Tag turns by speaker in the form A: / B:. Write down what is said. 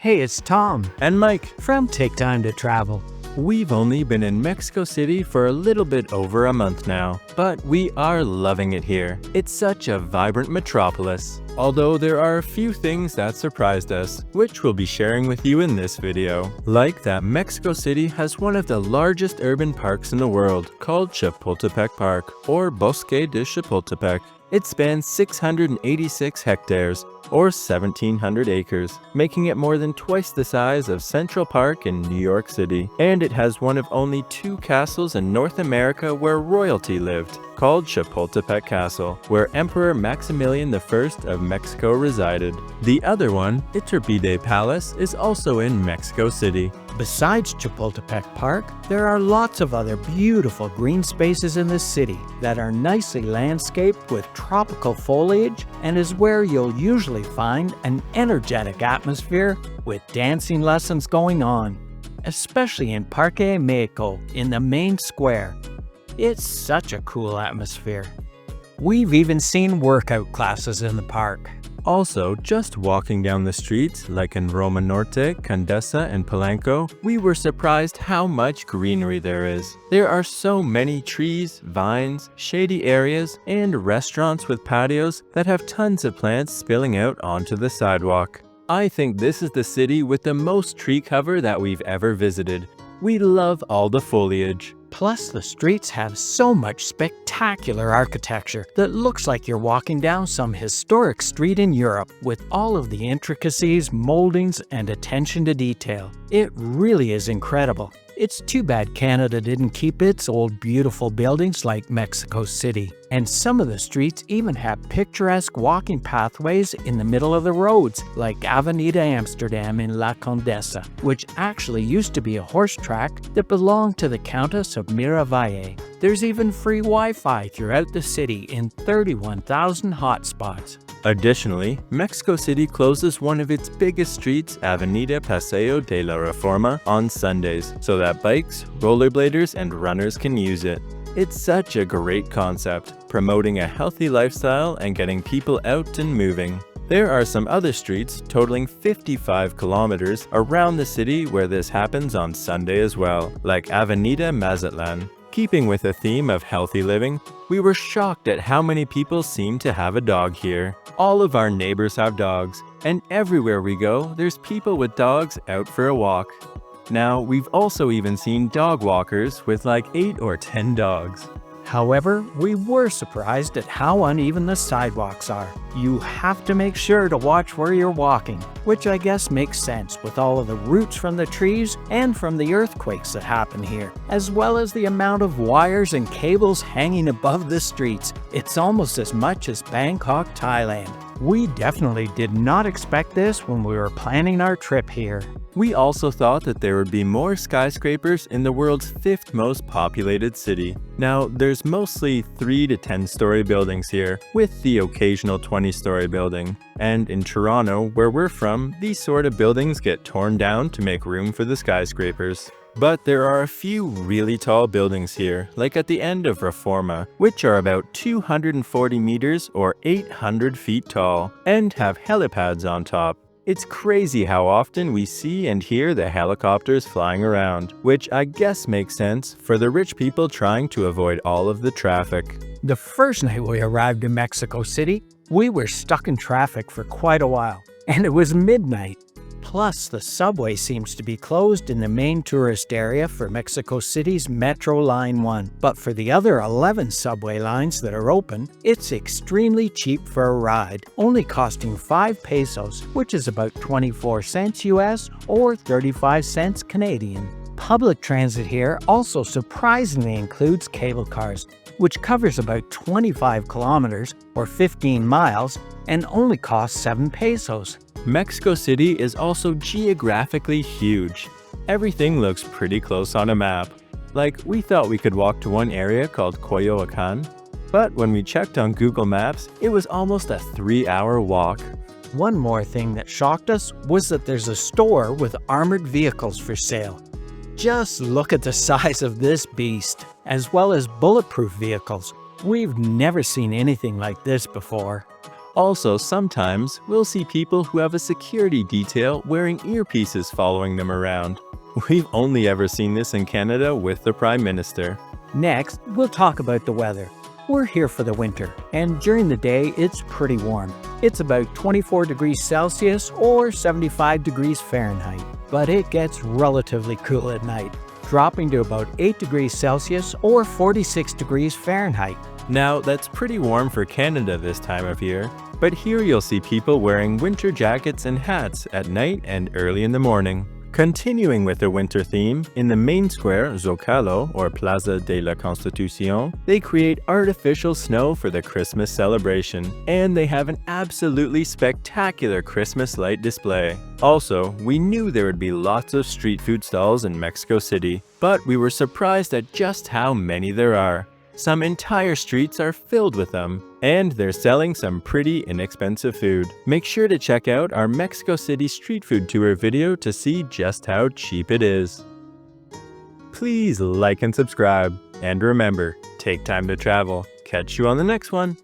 A: Hey, it's Tom
B: And Mike,
A: from Take Time to Travel.
B: we've only been in Mexico City for a little bit over a month now, but we are loving it here. It's such a vibrant metropolis. Although there are a few things that surprised us, which we'll be sharing with you in this video. Like that Mexico City has one of the largest urban parks in the world, called Chapultepec Park, or Bosque de Chapultepec. It spans 686 hectares, or 1,700 acres, making it more than twice the size of Central Park in New York City. And it has one of only 2 castles in North America where royalty lived, called Chapultepec Castle, where Emperor Maximilian I of Mexico resided. The other one, Iturbide Palace, is also in Mexico City.
A: Besides Chapultepec Park, there are lots of other beautiful green spaces in the city that are nicely landscaped with tropical foliage and is where you'll usually find an energetic atmosphere with dancing lessons going on, especially in Parque Mexico in the main square. It's such a cool atmosphere. We've even seen workout classes in the park.
B: Also, just walking down the streets, like in Roma Norte, Condesa, and Polanco, we were surprised how much greenery there is. There are so many trees, vines, shady areas, and restaurants with patios that have tons of plants spilling out onto the sidewalk. I think this is the city with the most tree cover that we've ever visited. We love all the foliage.
A: Plus, the streets have so much spectacular architecture that looks like you're walking down some historic street in Europe with all of the intricacies, moldings, and attention to detail. It really is incredible. It's too bad Canada didn't keep its old beautiful buildings like Mexico City. And some of the streets even have picturesque walking pathways in the middle of the roads, like Avenida Amsterdam in La Condesa, which actually used to be a horse track that belonged to the Countess of Miravalle. There's even free Wi-Fi throughout the city in 31,000 hotspots.
B: Additionally, Mexico City closes one of its biggest streets, Avenida Paseo de la Reforma, on Sundays, so that bikes, rollerbladers, and runners can use it. It's such a great concept, promoting a healthy lifestyle and getting people out and moving. There are some other streets totaling 55 kilometers around the city where this happens on Sunday as well, like Avenida Mazatlan. Keeping with the theme of healthy living, we were shocked at how many people seem to have a dog here. All of our neighbors have dogs, and everywhere we go, there's people with dogs out for a walk. Now, we've also even seen dog walkers with like 8 or 10 dogs.
A: However, we were surprised at how uneven the sidewalks are. You have to make sure to watch where you're walking, which I guess makes sense with all of the roots from the trees and from the earthquakes that happen here, as well as the amount of wires and cables hanging above the streets. It's almost as much as Bangkok, Thailand. We definitely did not expect this when we were planning our trip here.
B: We also thought that there would be more skyscrapers in the world's 5th most populated city. Now, there's mostly 3 to 10-story buildings here, with the occasional 20-story building. And in Toronto, where we're from, these sort of buildings get torn down to make room for the skyscrapers. But there are a few really tall buildings here, like at the end of Reforma, which are about 240 meters or 800 feet tall, and have helipads on top. It's crazy how often we see and hear the helicopters flying around, which I guess makes sense for the rich people trying to avoid all of the traffic.
A: The first night we arrived in Mexico City, we were stuck in traffic for quite a while, and it was midnight. Plus, the subway seems to be closed in the main tourist area for Mexico City's Metro Line 1. But for the other 11 subway lines that are open, it's extremely cheap for a ride, only costing 5 pesos, which is about 24 cents US or 35 cents Canadian. Public transit here also surprisingly includes cable cars, which covers about 25 kilometers or 15 miles and only costs 7 pesos.
B: Mexico City is also geographically huge. Everything looks pretty close on a map. Like, we thought we could walk to one area called Coyoacán, but when we checked on Google Maps, it was almost a 3-hour walk.
A: One more thing that shocked us was that there's a store with armored vehicles for sale. Just look at the size of this beast, as well as bulletproof vehicles. We've never seen anything like this before.
B: Also, sometimes we'll see people who have a security detail wearing earpieces following them around. We've only ever seen this in Canada with the Prime Minister.
A: Next, we'll talk about the weather. We're here for the winter, and during the day it's pretty warm. It's about 24 degrees Celsius or 75 degrees Fahrenheit, but it gets relatively cool at night, dropping to about 8 degrees Celsius or 46 degrees Fahrenheit.
B: Now, that's pretty warm for Canada this time of year, but here you'll see people wearing winter jackets and hats at night and early in the morning. Continuing with the winter theme, in the main square, Zocalo, or Plaza de la Constitución, they create artificial snow for the Christmas celebration, and they have an absolutely spectacular Christmas light display. Also, we knew there would be lots of street food stalls in Mexico City, but we were surprised at just how many there are. Some entire streets are filled with them, and they're selling some pretty inexpensive food. Make sure to check out our Mexico City street food tour video to see just how cheap it is. Please like and subscribe, and remember, take time to travel. Catch you on the next one.